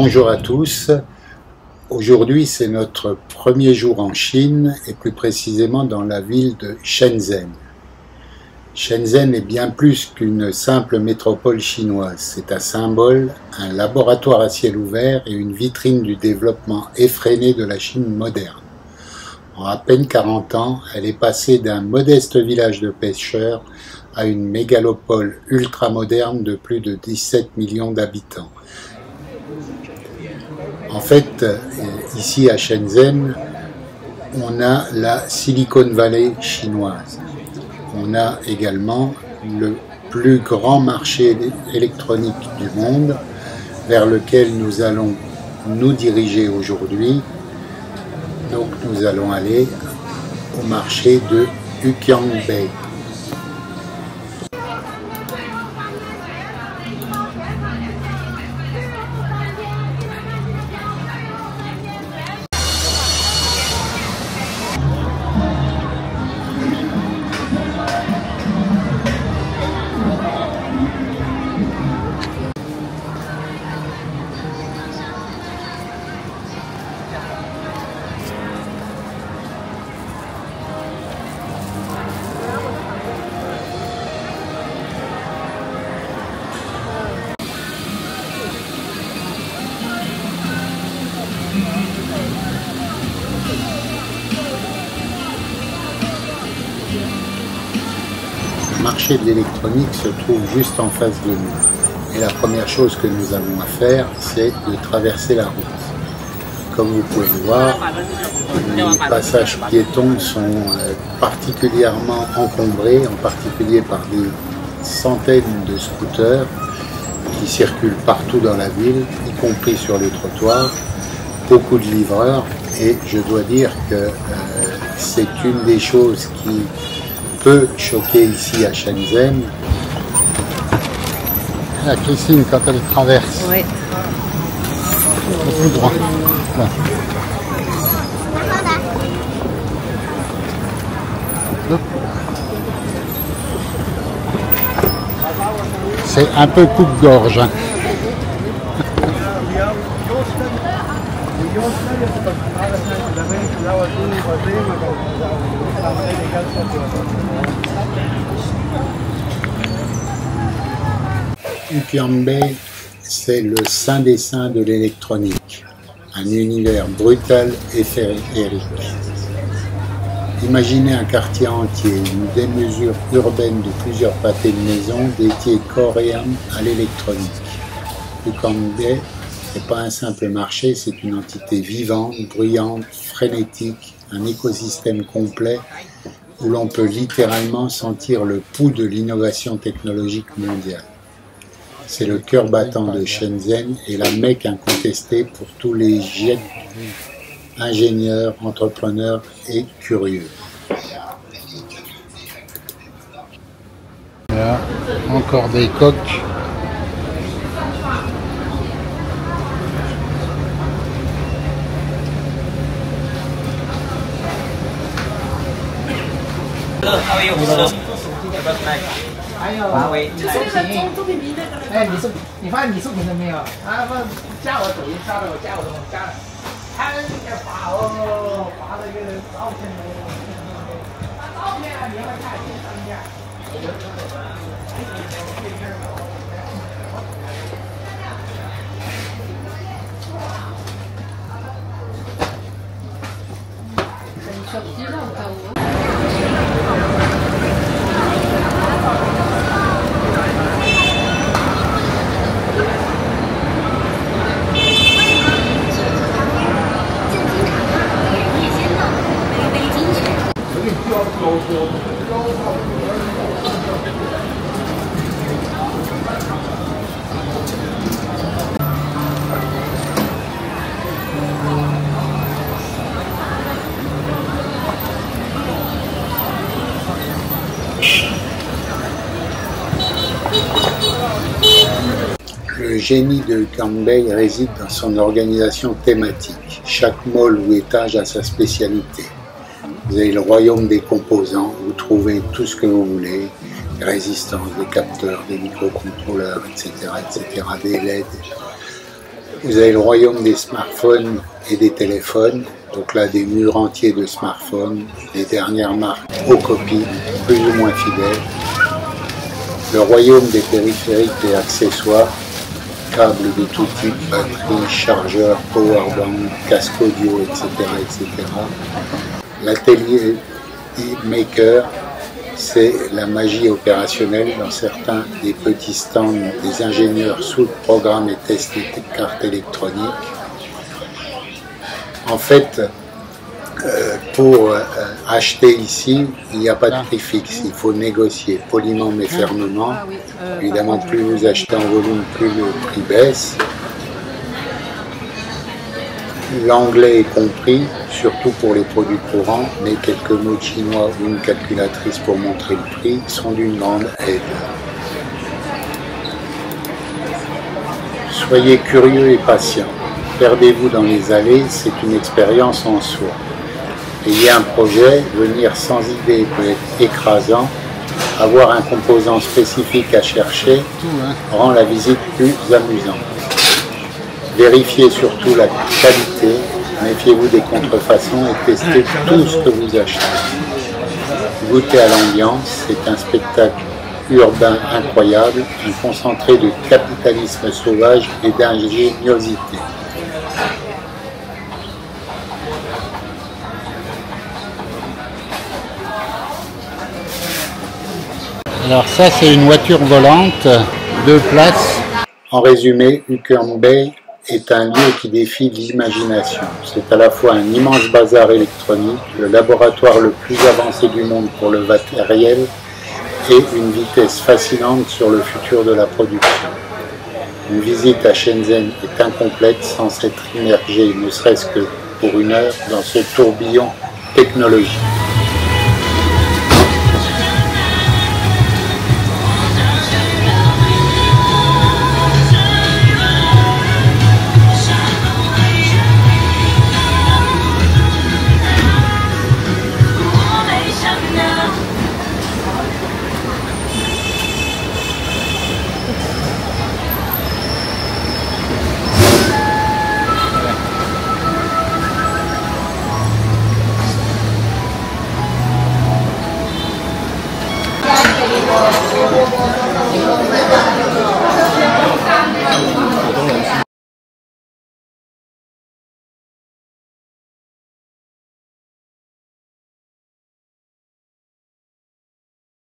Bonjour à tous. Aujourd'hui, c'est notre premier jour en Chine et plus précisément dans la ville de Shenzhen. Shenzhen est bien plus qu'une simple métropole chinoise. C'est un symbole, un laboratoire à ciel ouvert et une vitrine du développement effréné de la Chine moderne. En à peine 40 ans, elle est passée d'un modeste village de pêcheurs à une mégalopole ultramoderne de plus de 17 millions d'habitants. En fait, ici à Shenzhen, on a la Silicon Valley chinoise. On a également le plus grand marché électronique du monde vers lequel nous allons nous diriger aujourd'hui. Donc nous allons aller au marché de Huqiangbei. Le marché de l'électronique se trouve juste en face de nous. Et la première chose que nous avons à faire, c'est de traverser la route. Comme vous pouvez le voir, les passages piétons sont particulièrement encombrés, en particulier par des centaines de scooters qui circulent partout dans la ville, y compris sur les trottoirs, beaucoup de livreurs, et je dois dire que c'est une des choses qui peut choquer ici à Shenzhen. La Christine, quand elle traverse, oui. Tout droit. Là. C'est un peu coupe-gorge. Hein. Huqiangbei, c'est le saint des saints de l'électronique, un univers brutal et féerique. Imaginez un quartier entier, une démesure urbaine de plusieurs pâtés de maisons dédiés corps et âme à l'électronique. Huqiangbei n'est pas un simple marché, c'est une entité vivante, bruyante, frénétique, un écosystème complet où l'on peut littéralement sentir le pouls de l'innovation technologique mondiale. C'est le cœur battant de Shenzhen et la Mecque incontestée pour tous les jeunes ingénieurs, entrepreneurs et curieux. Là, encore des coques. Le génie de Huqiangbei réside dans son organisation thématique. Chaque mall ou étage a sa spécialité. Vous avez le royaume des composants, vous trouvez tout ce que vous voulez, des résistances, des capteurs, des microcontrôleurs, etc., des LED. Vous avez le royaume des smartphones et des téléphones. Donc là, des murs entiers de smartphones, des dernières marques aux copies, plus ou moins fidèles. Le royaume des périphériques et accessoires, câbles de tout type, batterie, chargeur, powerbank, casque audio, etc. etc. L'atelier maker, c'est la magie opérationnelle dans certains des petits stands des ingénieurs sous le programme et testent des cartes électroniques. En fait, pour acheter ici, il n'y a pas de prix fixe, il faut négocier poliment mais fermement. Évidemment, plus vous achetez en volume, plus le prix baisse. L'anglais est compris, surtout pour les produits courants, mais quelques mots de chinois ou une calculatrice pour montrer le prix sont d'une grande aide. Soyez curieux et patient. Perdez-vous dans les allées, c'est une expérience en soi. Ayez un projet, venir sans idée peut être écrasant. Avoir un composant spécifique à chercher rend la visite plus amusante. Vérifiez surtout la qualité, méfiez-vous des contrefaçons et testez tout ce que vous achetez. Goûtez à l'ambiance, c'est un spectacle urbain incroyable, un concentré de capitalisme sauvage et d'ingéniosité. Alors ça, c'est une voiture volante, 2 places. En résumé, Uckern Bay est un lieu qui défie l'imagination. C'est à la fois un immense bazar électronique, le laboratoire le plus avancé du monde pour le matériel et une vitesse fascinante sur le futur de la production. Une visite à Shenzhen est incomplète sans s'être immergé, ne serait-ce que pour 1 heure, dans ce tourbillon technologique.